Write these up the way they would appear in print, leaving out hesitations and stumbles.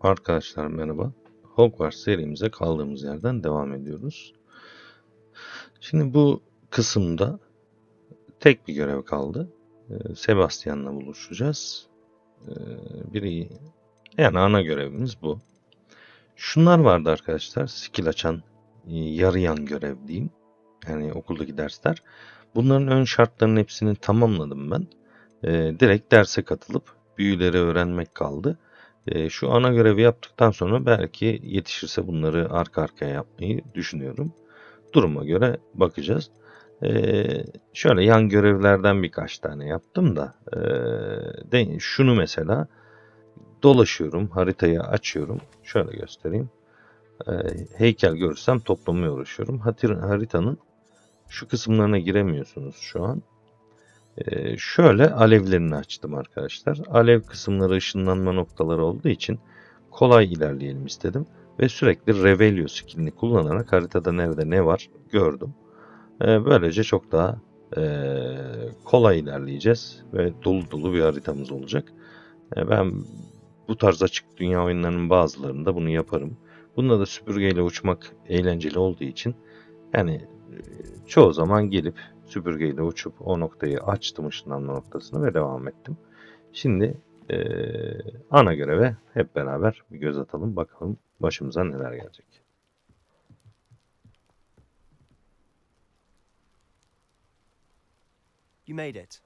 Arkadaşlar merhaba. Hogwarts serimize kaldığımız yerden devam ediyoruz. Şimdi bu kısımda tek bir görev kaldı. Sebastian'la buluşacağız. Yani ana görevimiz bu. Şunlar vardı arkadaşlar. Skill açan, yarayan görev diyeyim. Yani okuldaki dersler. Bunların ön şartlarının hepsini tamamladım ben. Direkt derse katılıp büyüleri öğrenmek kaldı. Şu ana görevi yaptıktan sonra belki yetişirse bunları arka arkaya yapmayı düşünüyorum. Duruma göre bakacağız. Şöyle yan görevlerden birkaç tane yaptım da şunu mesela dolaşıyorum, haritayı açıyorum. Şöyle göstereyim. Heykel görürsem toplamaya uğraşıyorum. Haritanın şu kısımlarına giremiyorsunuz şu an. Şöyle alevlerini açtım arkadaşlar. Alev kısımları ışınlanma noktaları olduğu için kolay ilerleyelim istedim. Ve sürekli Revelio skillini kullanarak haritada nerede ne var gördüm. Böylece çok daha kolay ilerleyeceğiz. Ve dolu dolu bir haritamız olacak. Ben bu tarz açık dünya oyunlarının bazılarında bunu yaparım. Bunda da süpürgeyle uçmak eğlenceli olduğu için yani çoğu zaman gelip süpürgeyle uçup o noktayı açtım, ışınlanma noktasını ve devam ettim. Şimdi ana göreve hep beraber bir göz atalım. Bakalım başımıza neler gelecek. You made it.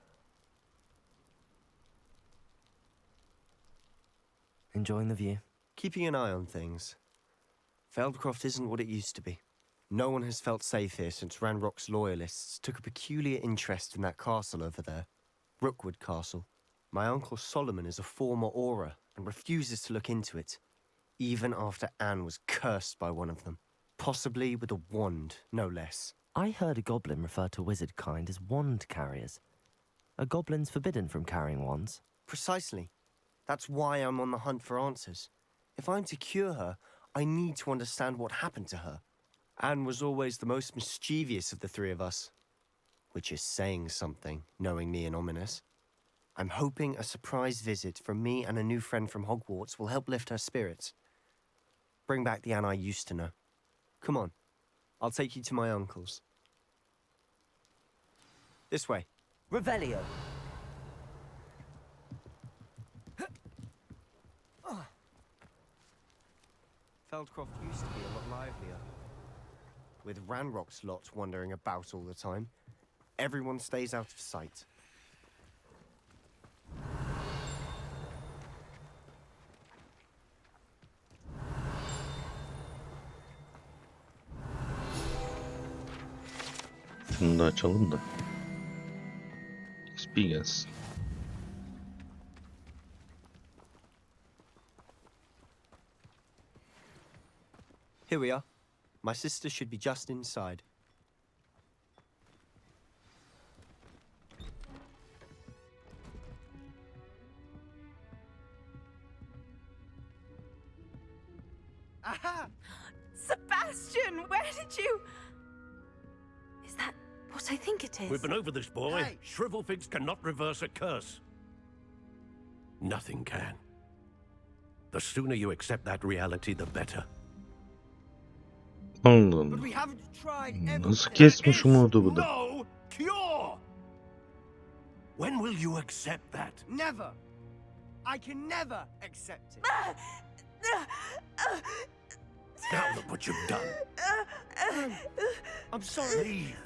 Enjoying the view? Keeping an eye on things. Feldcroft isn't what it used to be. No one has felt safe here since Ranrock's loyalists took a peculiar interest in that castle over there. Rookwood Castle. My uncle Solomon is a former Auror and refuses to look into it, even after Anne was cursed by one of them. Possibly with a wand, no less. I heard a goblin refer to wizard kind as wand carriers. Are goblins forbidden from carrying wands? Precisely. That's why I'm on the hunt for answers. If I'm to cure her, I need to understand what happened to her. Anne was always the most mischievous of the three of us. Which is saying something, knowing me and ominous. I'm hoping a surprise visit from me and a new friend from Hogwarts will help lift her spirits. Bring back the Anne I used to know. Come on, I'll take you to my uncle's. This way. Revelio! Feldcroft used to be a lot livelier. With Ranrock's lot wandering about all the time, everyone stays out of sight. Şunu da açalım da. XP gelsin. Here we are. My sister should be just inside. Aha! Sebastian, where did you... Is that what I think it is? We've been over this, boy. Hey. Shrivelfigs cannot reverse a curse. Nothing can. The sooner you accept that reality, the better. Allah'ım. But we haven't tried Nasıl everything. kesmiş umudu bu da. No cure! When will you accept that? Never. I can never accept it. Now look what you've done. I'm sorry. Leave.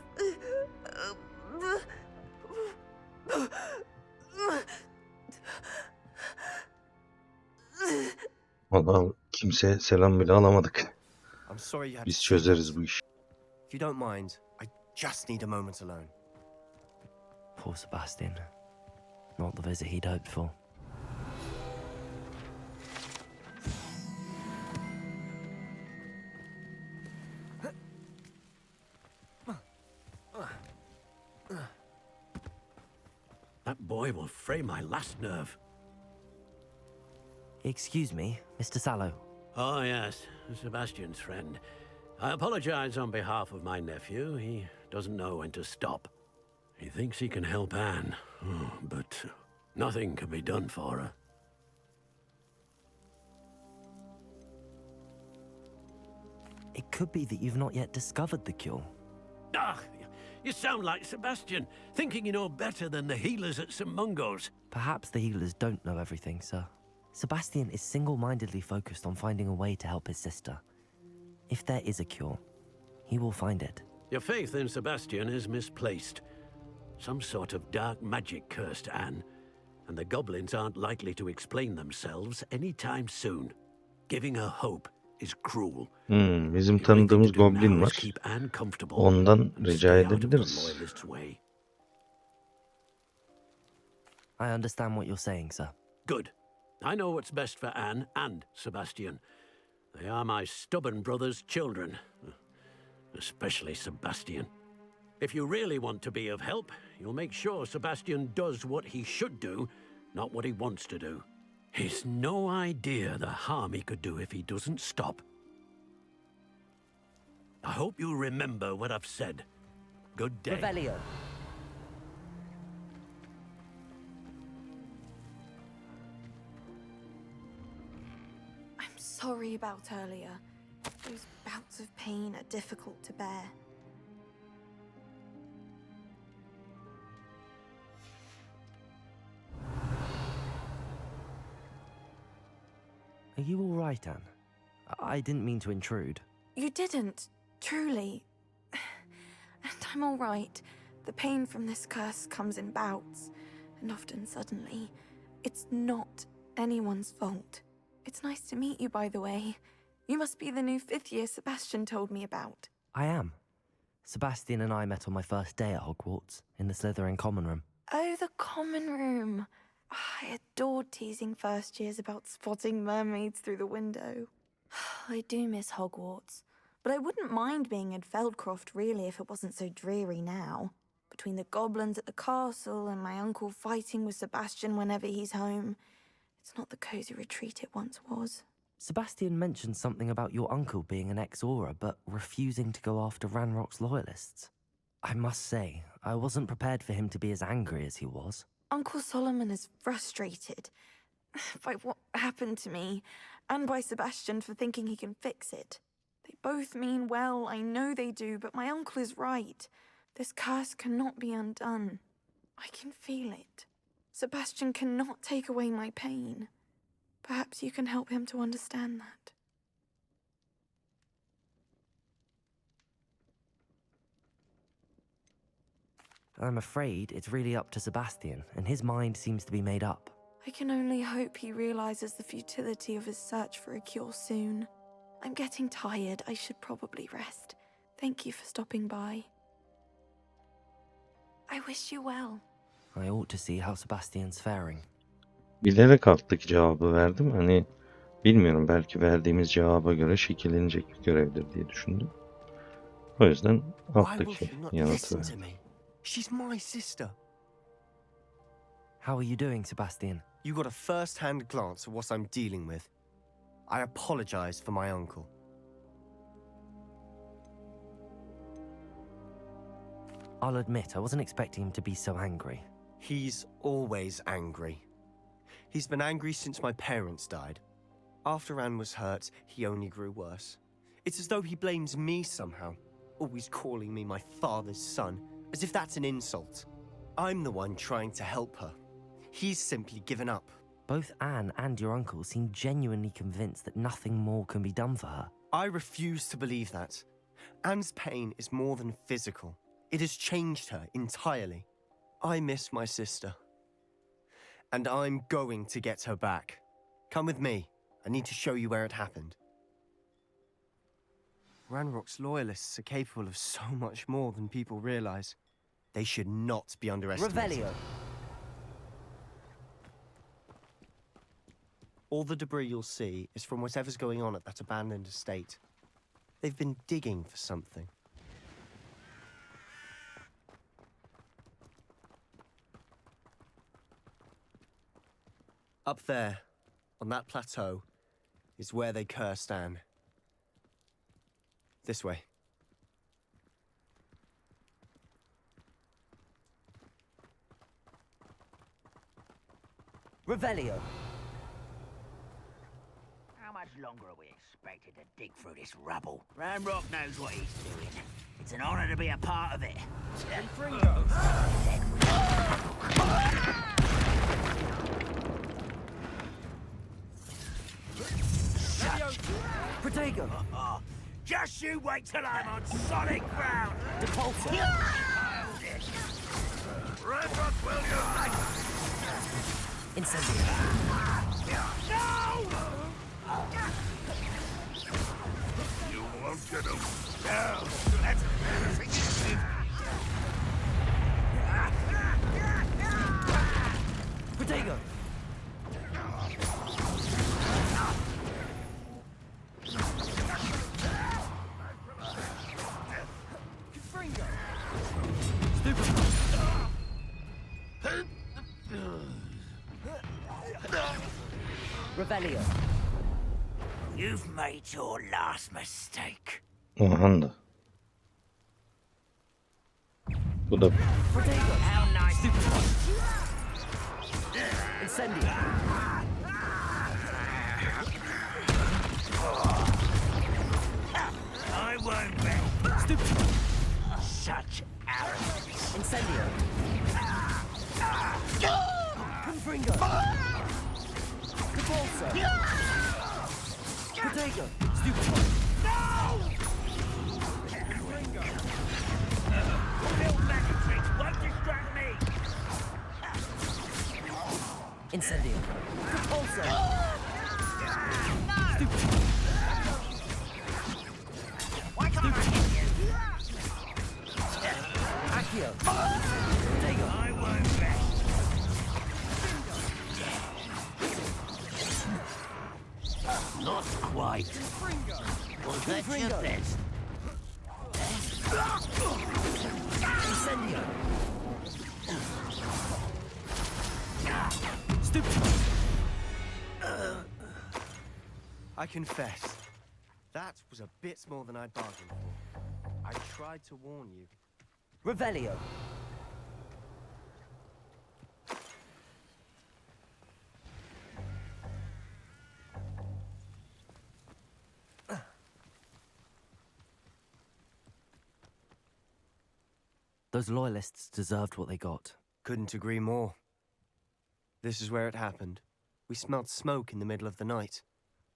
Vallahi kimseye selam bile alamadık. I'm sorry you had Biz to see çözeriz that. bu işi. If you don't mind, I just need a moment alone. Poor Sebastian. Not the visit he'd hoped for. That boy will fray my last nerve. Excuse me, Mr. Sallow. Oh, yes, Sebastian's friend. I apologize on behalf of my nephew. He doesn't know when to stop. He thinks he can help Anne, but nothing can be done for her. It could be that you've not yet discovered the cure. Ah, you sound like Sebastian, thinking you know better than the healers at St. Mungo's. Perhaps the healers don't know everything, sir. Sebastian is single-mindedly focused on finding a way to help his sister. If there is a cure, he will find it. Your faith in Sebastian is misplaced. Some sort of dark magic cursed Anne, and the goblins aren't likely to explain themselves anytime soon. Giving her hope is cruel. Bizim tanıdığımız goblin var. Ondan rica edebiliriz. I understand what you're saying, sir. Good. I know what's best for Anne and Sebastian. They are my stubborn brother's children. Especially Sebastian. If you really want to be of help, you'll make sure Sebastian does what he should do, not what he wants to do. He's no idea the harm he could do if he doesn't stop. I hope you remember what I've said. Good day. Revelio. I'm sorry about earlier. Those bouts of pain are difficult to bear. Are you all right, Anne? I didn't mean to intrude. You didn't, truly. And I'm all right. The pain from this curse comes in bouts, and often suddenly. It's not anyone's fault. It's nice to meet you, by the way. You must be the new 5th year Sebastian told me about. I am. Sebastian and I met on my first day at Hogwarts, in the Slytherin common room. Oh, the common room. I adored teasing first years about spotting mermaids through the window. I do miss Hogwarts, but I wouldn't mind being in Feldcroft really if it wasn't so dreary now. Between the goblins at the castle and my uncle fighting with Sebastian whenever he's home, it's not the cosy retreat it once was. Sebastian mentioned something about your uncle being an ex-Auror, but refusing to go after Ranrock's loyalists. I must say, I wasn't prepared for him to be as angry as he was. Uncle Solomon is frustrated by what happened to me, and by Sebastian for thinking he can fix it. They both mean well, I know they do, but my uncle is right. This curse cannot be undone. I can feel it. Sebastian cannot take away my pain. Perhaps you can help him to understand that. I'm afraid it's really up to Sebastian, and his mind seems to be made up. I can only hope he realizes the futility of his search for a cure soon. I'm getting tired. I should probably rest. Thank you for stopping by. I wish you well. I ought to see how Sebastian's faring. Bilerek alttaki cevabı verdim. Hani bilmiyorum, belki verdiğimiz cevaba göre şekillenecek bir görevdir diye düşündüm. O yüzden alttaki yanıtı verdim. She's my sister. How are you doing, Sebastian? You got a first-hand glance at what I'm dealing with. I apologize for my uncle. I'll admit, I wasn't expecting him to be so angry. He's always angry. He's been angry since my parents died. After Anne was hurt, he only grew worse. It's as though he blames me somehow, always calling me my father's son, as if that's an insult. I'm the one trying to help her. He's simply given up. Both Anne and your uncle seem genuinely convinced that nothing more can be done for her. I refuse to believe that. Anne's pain is more than physical. It has changed her entirely. I miss my sister. And I'm going to get her back. Come with me. I need to show you where it happened. Ranrock's loyalists are capable of so much more than people realize. They should not be underestimated. Revelio. All the debris you'll see is from whatever's going on at that abandoned estate. They've been digging for something. Up there, on that plateau, is where they cursed Anne. This way. Revelio. How am I much longer are we expected to dig through this rubble? Ranrock knows what he's doing. It's an honor to be a part of it. Protego! Just you wait till I'm on solid ground. Depulsor! Ranrock will unite. Incendio! No! You won't get him. No, that's embarrassing. Protego! Revelio. You've made your last mistake. Aha da. Bu da Protego! How nice. Incendio! I won't bet. Stupid! Such arrogance. Incendio! Confringo! Depulsor! Protego! Stupid! Bill Magic won't distract me. Incendio! Depulsor! Stupid! Why can't I get you? Accio! Protego! I won't bet. Not quite. Was that your Confringo. best? Incendio! Stupid! I confess, that was a bit more than I'd bargained for. I tried to warn you. Revelio! Those loyalists deserved what they got. Couldn't agree more. This is where it happened. We smelled smoke in the middle of the night.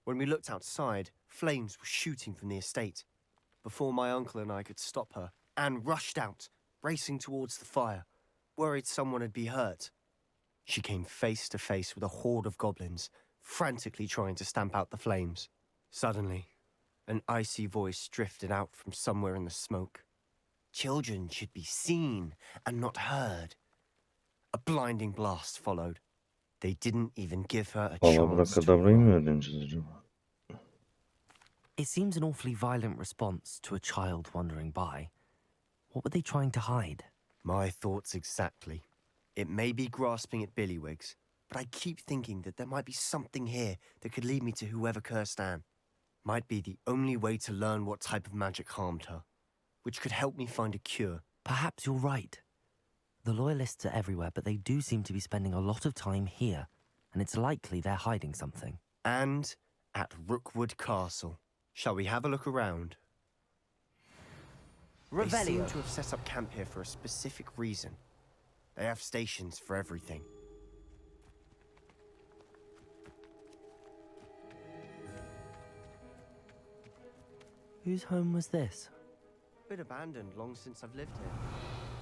When we looked outside, flames were shooting from the estate. Before my uncle and I could stop her, Anne rushed out, racing towards the fire, worried someone had been hurt. She came face to face with a horde of goblins, frantically trying to stamp out the flames. Suddenly, an icy voice drifted out from somewhere in the smoke. Children should be seen and not heard. A blinding blast followed. They didn't even give her a chance to Abracadabra'yı mı run. öğreneceğiz acaba? It seems an awfully violent response to a child wandering by. What were they trying to hide? My thoughts exactly. It may be grasping at Billywigs, but I keep thinking that there might be something here that could lead me to whoever cursed Anne. Might be the only way to learn what type of magic harmed her, which could help me find a cure. Perhaps you're right. The loyalists are everywhere, but they do seem to be spending a lot of time here, and it's likely they're hiding something. And at Rookwood Castle. Shall we have a look around? They seem Revelio! to have set up camp here for a specific reason. They have stations for everything. Whose home was this? Been abandoned long since I've lived here.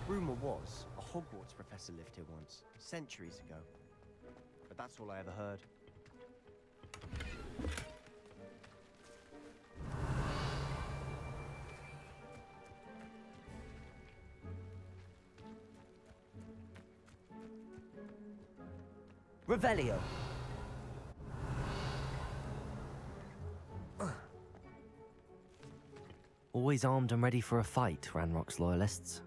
Rumor was a Hogwarts professor lived here once, centuries ago. But that's all I ever heard. Revelio! Always armed and ready for a fight, Ranrock's loyalists.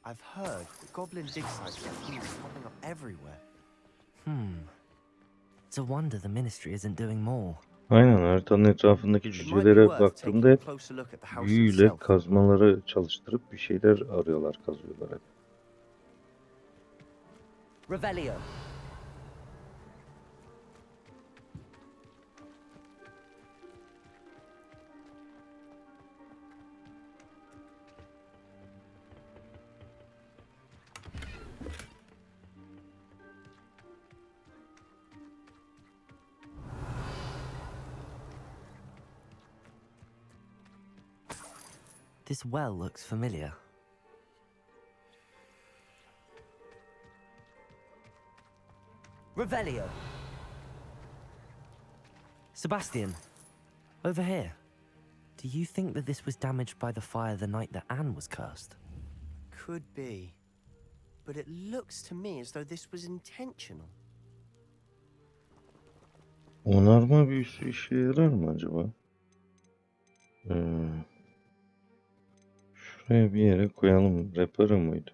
I've heard that goblin dig sites and thieves popping up everywhere. It's a wonder the Ministry isn't doing more. Aynen, haritanın etrafındaki It might be cücelere worth baktığımda taking a hep closer look at the house büyüyle itself. kazmaları çalıştırıp bir şeyler arıyorlar, kazıyorlar hep. Revelio. This well looks familiar. Revelio. Sebastian, over here. Do you think that this was damaged by the fire the night that Anne was cursed? Could be. But it looks to me as though this was intentional. Onarma büyüsü işe yarar mı acaba? Şuraya bir yere koyalım. Reparo muydu?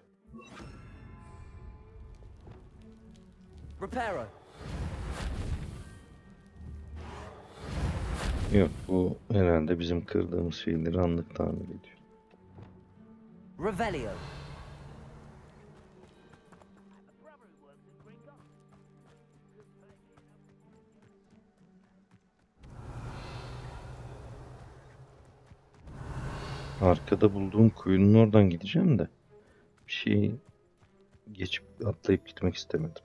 Reparo. Yok, bu herhalde bizim kırdığımız şeyleri anlık tamir ediyor. Revelio. Arkada bulduğum kuyunun oradan gideceğim de bir şeyi geçip atlayıp gitmek istemedim.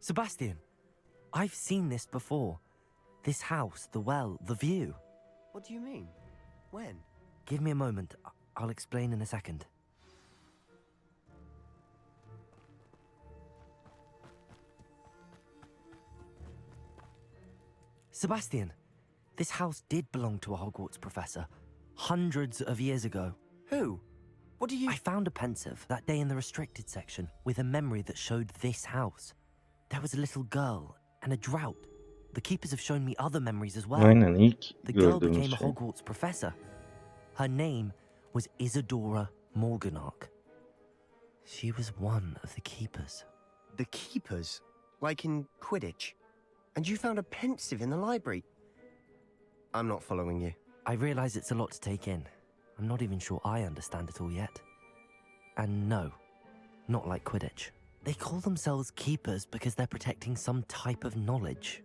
Sebastian, I've seen this before. This house, the well, the view. What do you mean? When? Give me a moment. I'll explain in a second. Sebastian, this house did belong to a Hogwarts professor, hundreds of years ago. Who? What do you... I found a pensive that day in the restricted section with a memory that showed this house. There was a little girl and a drought. The keepers have shown me other memories as well. Aynen, ilk The girl gördüğümüz became a şey. Hogwarts professor. Her name was Isadora Morganach. She was one of the keepers. The keepers? Like in Quidditch? And you found a pensive in the library? I'm not following you. I realize it's a lot to take in. I'm not even sure I understand it all yet. And no, not like Quidditch. They call themselves keepers because they're protecting some type of knowledge.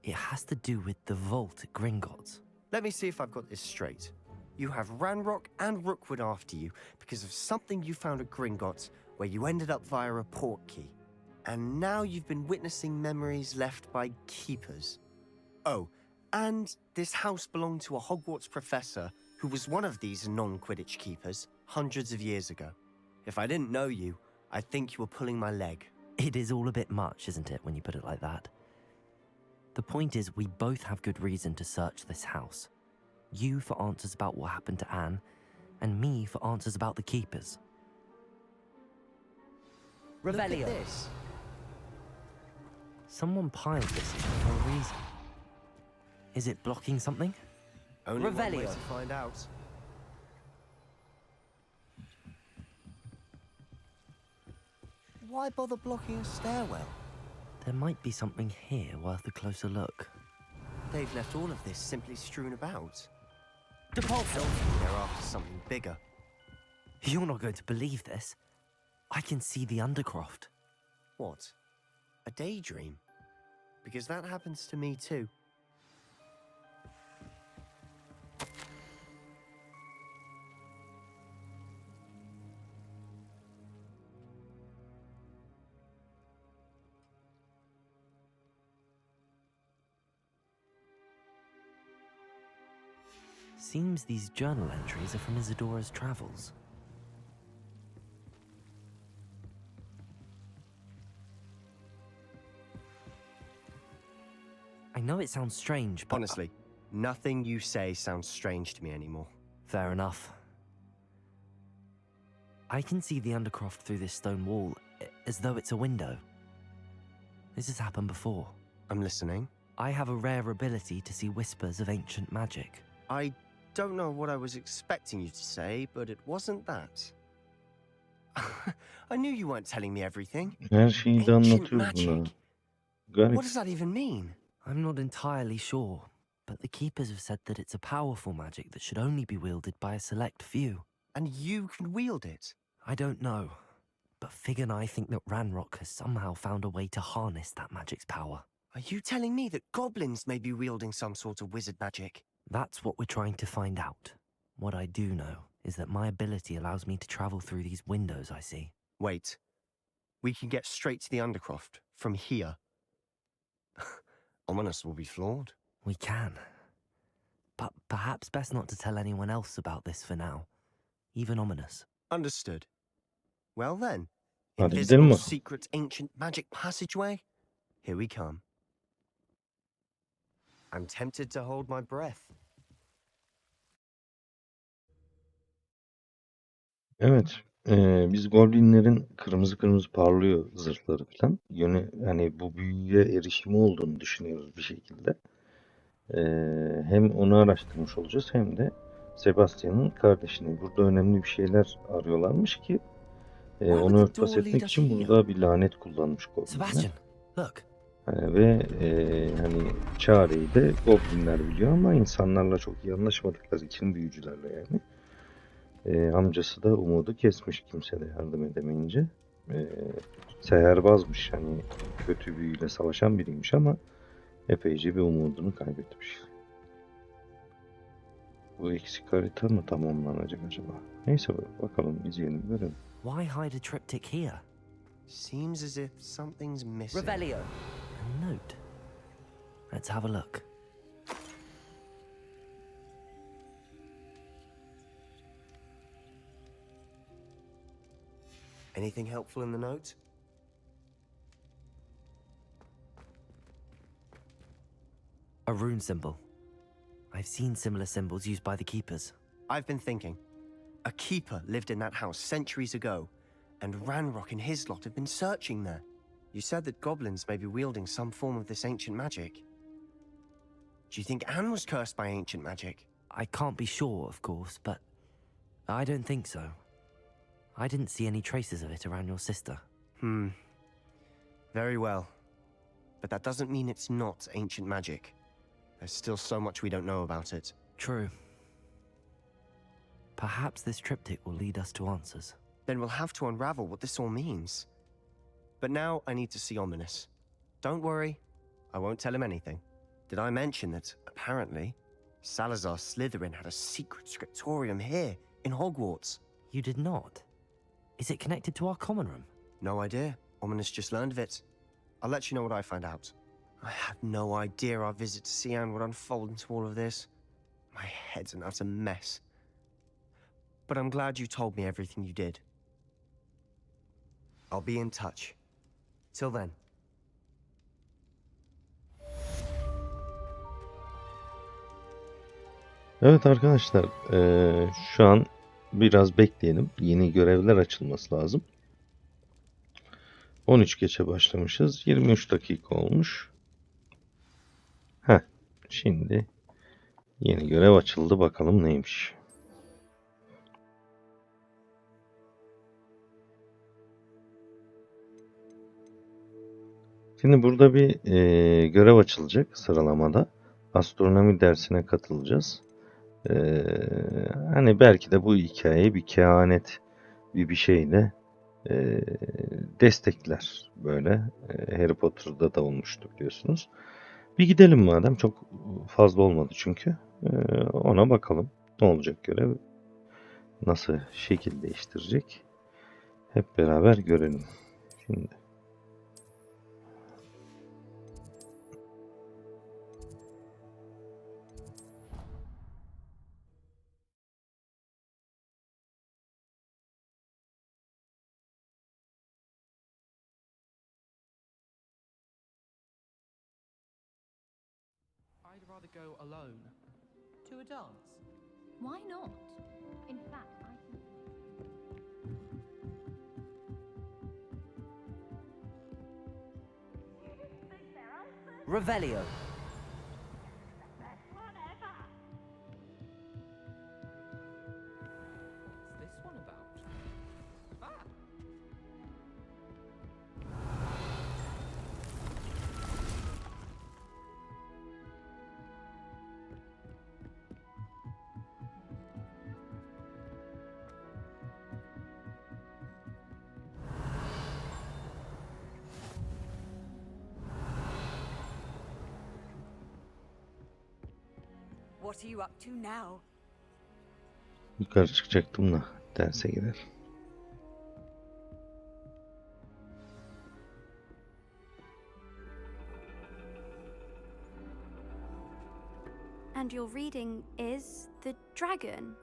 It has to do with the vault at Gringotts. Let me see if I've got this straight. You have Ranrock and Rookwood after you because of something you found at Gringotts where you ended up via a portkey. And now you've been witnessing memories left by keepers. Oh, and this house belonged to a Hogwarts professor who was one of these non-Quidditch keepers hundreds of years ago. If I didn't know you, I'd think you were pulling my leg. It is all a bit much, isn't it, when you put it like that? The point is, we both have good reason to search this house. You for answers about what happened to Anne, and me for answers about the keepers. Look at Revelio. this. Someone piled this here for a reason. Is it blocking something? Only one way Revelio. to find out. Why bother blocking a stairwell? There might be something here worth a closer look. They've left all of this simply strewn about. Depulso! They're after something bigger. You're not going to believe this. I can see the Undercroft. What? A daydream? Because that happens to me too. Seems these journal entries are from Isadora's travels. I know it sounds strange, but... Honestly, nothing you say sounds strange to me anymore. Fair enough. I can see the Undercroft through this stone wall, as though it's a window. This has happened before. I'm listening. I have a rare ability to see whispers of ancient magic. I don't know what I was expecting you to say, but it wasn't that. I knew you weren't telling me everything. Her şeyi de Ancient anlatıyor buna. magic. Garip. What does that even mean? I'm not entirely sure. But the keepers have said that it's a powerful magic that should only be wielded by a select few. And you can wield it? I don't know, but Fig and I think that Ranrock has somehow found a way to harness that magic's power. Are you telling me that goblins may be wielding some sort of wizard magic? That's what we're trying to find out. What I do know is that my ability allows me to travel through these windows I see. Wait. We can get straight to the Undercroft from here. Ominous will be floored. We can. But perhaps best not to tell anyone else about this for now. Even Ominous. Understood. Well then, Hadi gidelim invisible bakalım. secret ancient magic passageway? Here we come. I'm tempted to hold my breath. Evet. Biz Goblinlerin kırmızı kırmızı parlıyor zırhları falan. Yani bu büyüye erişimi olduğunu düşünüyoruz bir şekilde. Hem onu araştırmış olacağız hem de Sebastian'ın kardeşini. Burada önemli bir şeyler arıyorlarmış ki onu örtbas etmek için burada bir lanet kullanmış Goblinler. Sebastian, look. Ve hani çareyi de Goblinler biliyor ama insanlarla çok iyi anlaşmadıkları için büyücülerle yani. Amcası da umudu kesmiş kimse de yardım edemeyince. Seherbazmış, hani kötü büyüyle savaşan biriymiş ama epeyce bir umudunu kaybetmiş. Bu eksik harita mı tamamlanacak acaba? Neyse bakalım, izleyelim görelim. Why hide a triptych here? Seems as if something's missing. Revelio. A note. Let's have a look. Anything helpful in the note? A rune symbol. I've seen similar symbols used by the keepers. I've been thinking. A keeper lived in that house centuries ago, and Ranrock and his lot have been searching there. You said that goblins may be wielding some form of this ancient magic. Do you think Anne was cursed by ancient magic? I can't be sure, of course, but I don't think so. I didn't see any traces of it around your sister. Very well. But that doesn't mean it's not ancient magic. There's still so much we don't know about it. True. Perhaps this triptych will lead us to answers. Then we'll have to unravel what this all means. But now I need to see Ominous. Don't worry, I won't tell him anything. Did I mention that, apparently, Salazar Slytherin had a secret scriptorium here, in Hogwarts? You did not? Is it connected to our common room? No idea. Ominous just learned of it. I'll let you know what I find out. I had no idea our visit to see Anne would unfold into all of this. My head's an utter mess. But I'm glad you told me everything you did. I'll be in touch. Till then. Evet arkadaşlar, şu an biraz bekleyelim. Yeni görevler açılması lazım. 13 geçe başlamışız. 23 dakika olmuş. Şimdi yeni görev açıldı. Bakalım neymiş. Şimdi burada bir görev açılacak sıralamada. Astronomi dersine katılacağız. Hani belki de bu hikayeyi bir kehanet bir şeyle destekler böyle. Harry Potter'da da olmuştu biliyorsunuz. Bir gidelim madem, çok fazla olmadı çünkü. Ona bakalım ne olacak görev, nasıl şekil değiştirecek, hep beraber görelim. Şimdi I'd rather go alone. To a dance? Why not? In fact, I think... Revelio. What's this one about? Ah! What are you up to now? Yukarı çıkacaktım da derse gider. And your reading is The Dragon.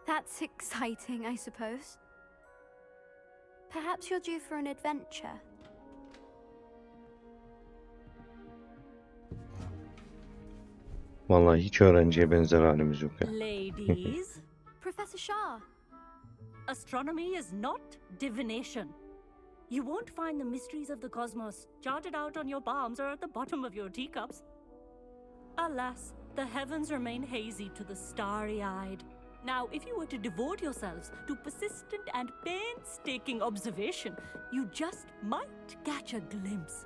That's exciting, I suppose. Perhaps you're due for an adventure. Vallahi hiç öğrenciye benzer halimiz yok ya. Ladies, Professor Shah. astronomy is not divination. You won't find the mysteries of the cosmos charted out on your palms or at the bottom of your teacups. Alas, the heavens remain hazy to the starry-eyed. Now, if you were to devote yourselves to persistent and painstaking observation, you just might catch a glimpse.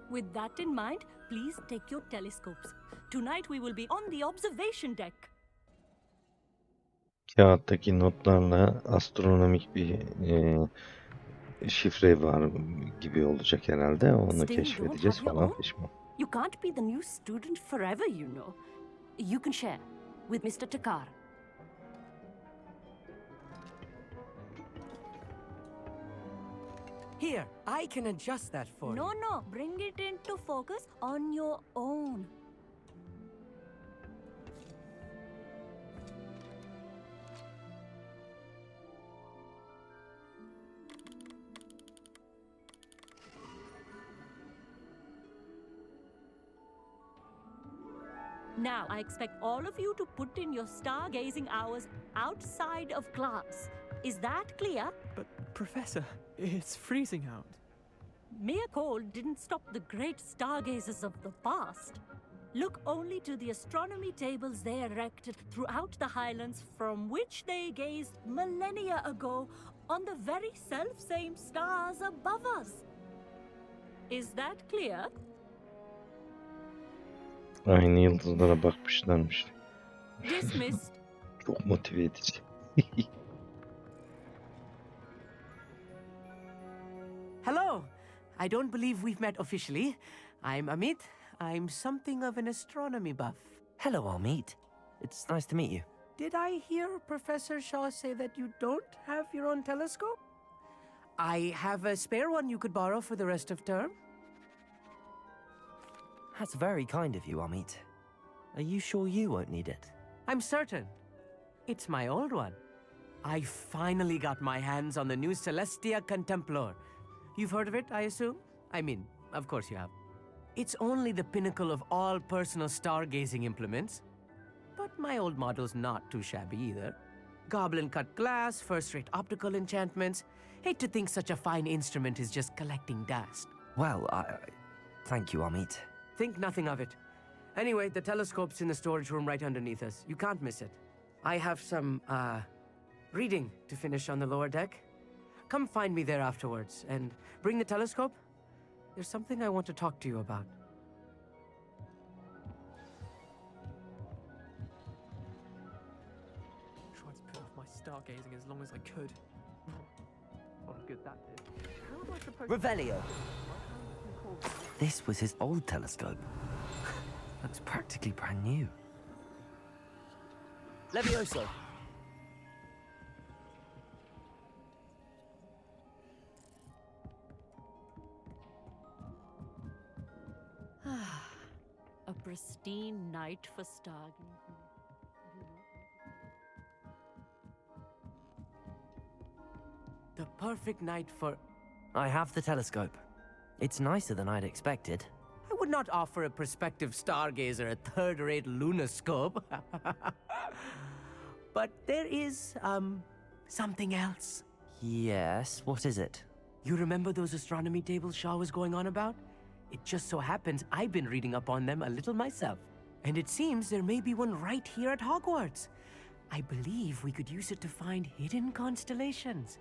With that in mind, please take your telescopes. Tonight we will be on the observation deck. Kağıttaki notlarla astronomik bir şifre var gibi olacak herhalde. Onu Still keşfedeceğiz don't have falan your own? pişman. You can't be the new student forever, you know. You can share with Mr. Takar. Here, I can adjust that for you. No, bring it into focus on your own. Now, I expect all of you to put in your stargazing hours outside of class. Is that clear? But, Professor, it's freezing out. Mere cold didn't stop the great stargazers of the past. Look only to the astronomy tables they erected throughout the highlands from which they gazed millennia ago on the very self-same stars above us. Is that clear? Aynı yıldızlara bakmışlarmış. Dismissed. Çok motive edici. Hello. I don't believe we've met officially. I'm Amit. I'm something of an astronomy buff. Hello, Amit. It's nice to meet you. Did I hear Professor Shaw say that you don't have your own telescope? I have a spare one you could borrow for the rest of term. That's very kind of you, Amit. Are you sure you won't need it? I'm certain. It's my old one. I finally got my hands on the new Celestia Contemplar. You've heard of it, I assume? I mean, of course you have. It's only the pinnacle of all personal stargazing implements. But my old model's not too shabby either. Goblin-cut glass, first-rate optical enchantments. Hate to think such a fine instrument is just collecting dust. Well, thank you, Amit. Think nothing of it. Anyway, the telescope's in the storage room right underneath us. You can't miss it. I have some, reading to finish on the lower deck. Come find me there afterwards, and bring the telescope. There's something I want to talk to you about. Tried to put off my stargazing as long as I could. What good that did. How do I propose... Revelio. This was his old telescope. Looks practically brand new. Levioso. A pristine night for stargazing. The perfect night for... I have the telescope. It's nicer than I'd expected. I would not offer a prospective stargazer a third-rate lunoscope. But there is, something else. Yes, what is it? You remember those astronomy tables Shaw was going on about? It just so happens I've been reading up on them a little myself. And it seems there may be one right here at Hogwarts. I believe we could use it to find hidden constellations.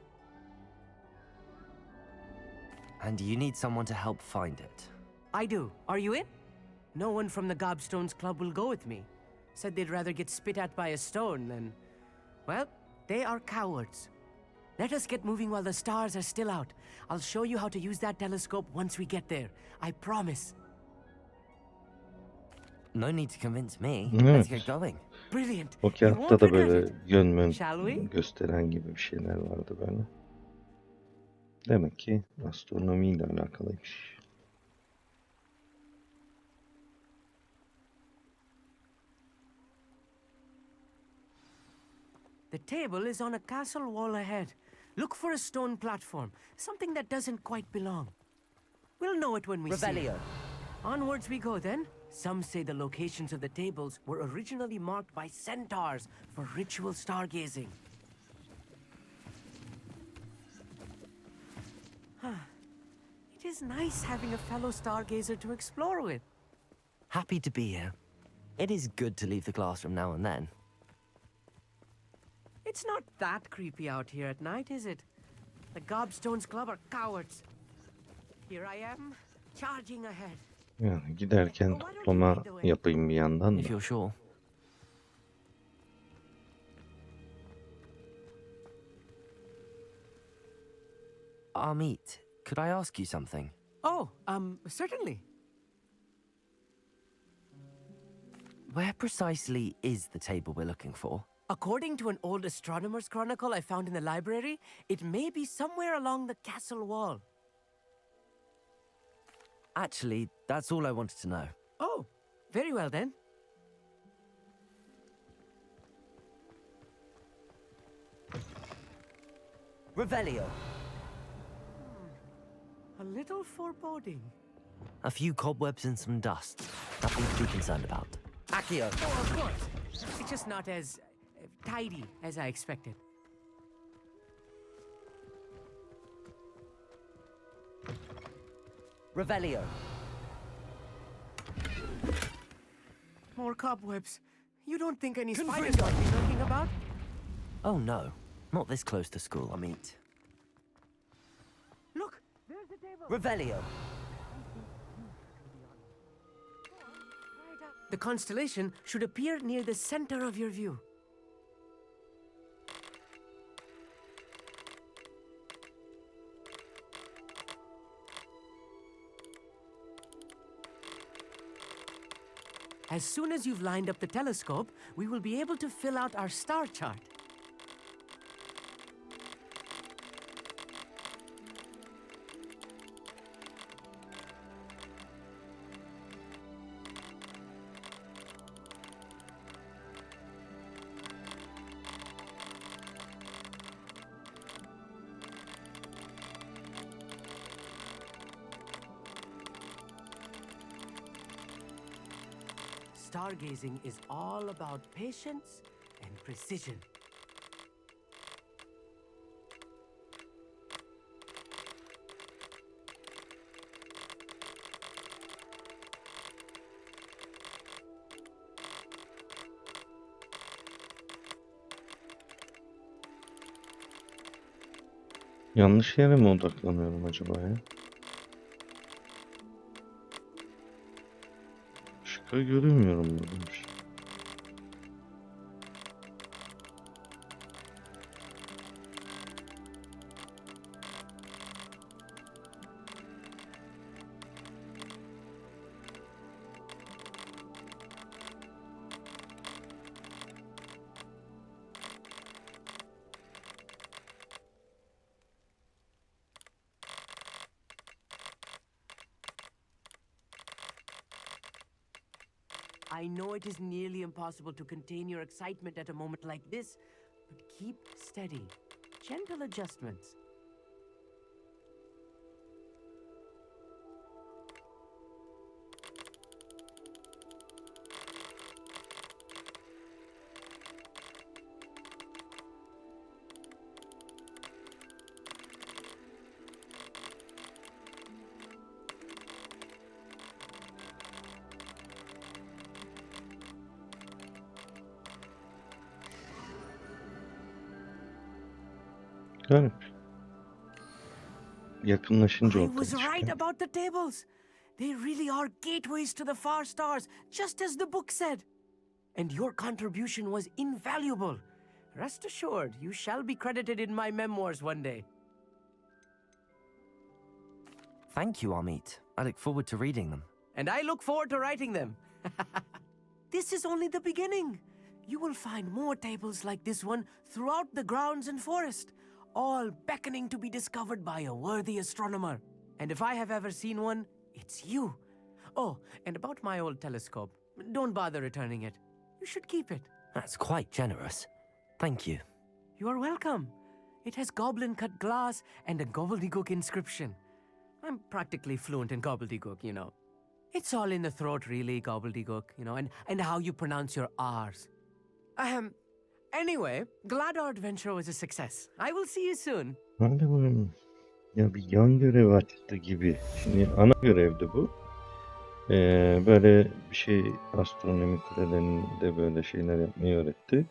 And you need someone to help find it. I do. Are you in? No one from the Gobstones Club will go with me. Said they'd rather get spit at by a stone than... Well, they are cowards. Let us get moving while the stars are still out. I'll show you how to use that telescope once we get there. I promise. No need to convince me. Evet. Let's get going. Brilliant. O You kağıtta won't da regret böyle it. yön Shall we? gösteren gibi bir şeyler vardı böyle. Demek ki astronomiyle alakalıymış. The table is on a castle wall ahead. Look for a stone platform, something that doesn't quite belong. We'll know it when we see it. Revelio. Onwards we go then. Some say the locations of the tables were originally marked by centaurs for ritual stargazing. It is nice having a fellow stargazer to explore with. Happy to be here. It is good to leave the classroom now and then. It's not that creepy out here at night, is it? The Gobstones Club are cowards. Here I am, charging ahead. Yani giderken toplama yapayım bir yandan If da. you're sure. Amit, could I ask you something? Oh, certainly. Where precisely is the table we're looking for? According to an old astronomer's chronicle I found in the library, it may be somewhere along the castle wall. Actually, that's all I wanted to know. Oh, very well then. Revelio. A little foreboding. A few cobwebs and some dust. Nothing to be concerned about. Accio. Oh, of course. It's just not as tidy as I expected. Revelio. More cobwebs. You don't think any spiders might be lurking about? Oh no, not this close to school, Amit. Look, there's the table. Revelio. The constellation should appear near the center of your view. As soon as you've lined up the telescope, we will be able to fill out our star chart. Stargazing is all about patience and precision. Yanlış yere mi odaklanıyorum acaba ya? Şıkka göremiyorum böyle bir şey. I know it is nearly impossible to contain your excitement at a moment like this, but keep steady. Gentle adjustments. Garip. Yakınlaşınca I ortaya was right çıkıyor. about the tables. They really are gateways to the far stars, just as the book said. And your contribution was invaluable. Rest assured, you shall be credited in my memoirs one day. Thank you, Amit. I look forward to reading them. And I look forward to writing them. this is only the beginning. You will find more tables like this one throughout the grounds and forest, all beckoning to be discovered by a worthy astronomer. And if I have ever seen one, it's you. Oh, and about my old telescope, don't bother returning it. You should keep it. That's quite generous. Thank you. You are welcome. It has goblin-cut glass and a gobbledygook inscription. I'm practically fluent in gobbledygook, you know. It's all in the throat, really, gobbledygook, you know, and how you pronounce your R's. Anyway, glad our adventure was a success. I will see you soon. Hadi bakalım. Ya bir yan görev açtı gibi. Şimdi ana görevdi bu. Böyle bir şey, astronomi kulelerinde böyle şeyler yapmayı öğretti.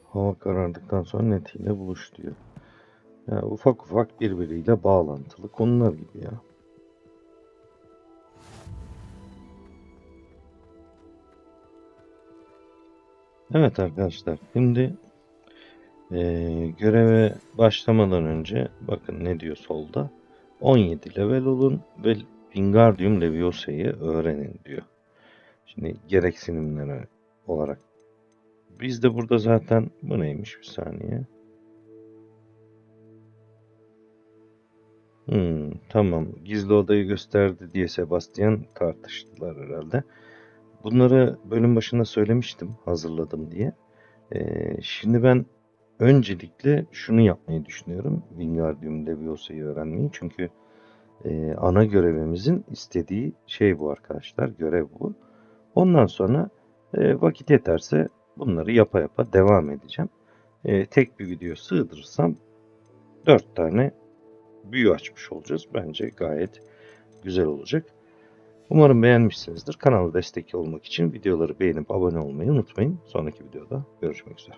Hava karardıktan sonra netiyle buluş diyor. Ya ufak ufak birbiriyle bağlantılı konular gibi ya. Evet arkadaşlar, şimdi göreve başlamadan önce bakın ne diyor solda. 17 level olun ve Wingardium Leviosa'yı öğrenin diyor. Şimdi gereksinimleri olarak. Biz de burada zaten bu neymiş, bir saniye. Tamam, gizli odayı gösterdi diye Sebastian tartıştılar herhalde. Bunları bölüm başında söylemiştim, hazırladım diye. Şimdi ben öncelikle şunu yapmayı düşünüyorum. Wingardium Leviosa'yı öğrenmeyi. Çünkü ana görevimizin istediği şey bu arkadaşlar. Görev bu. Ondan sonra vakit yeterse bunları yapa yapa devam edeceğim. Tek bir video sığdırırsam 4 tane büyü açmış olacağız. Bence gayet güzel olacak. Umarım beğenmişsinizdir. Kanala destek olmak için videoları beğenip abone olmayı unutmayın. Sonraki videoda görüşmek üzere.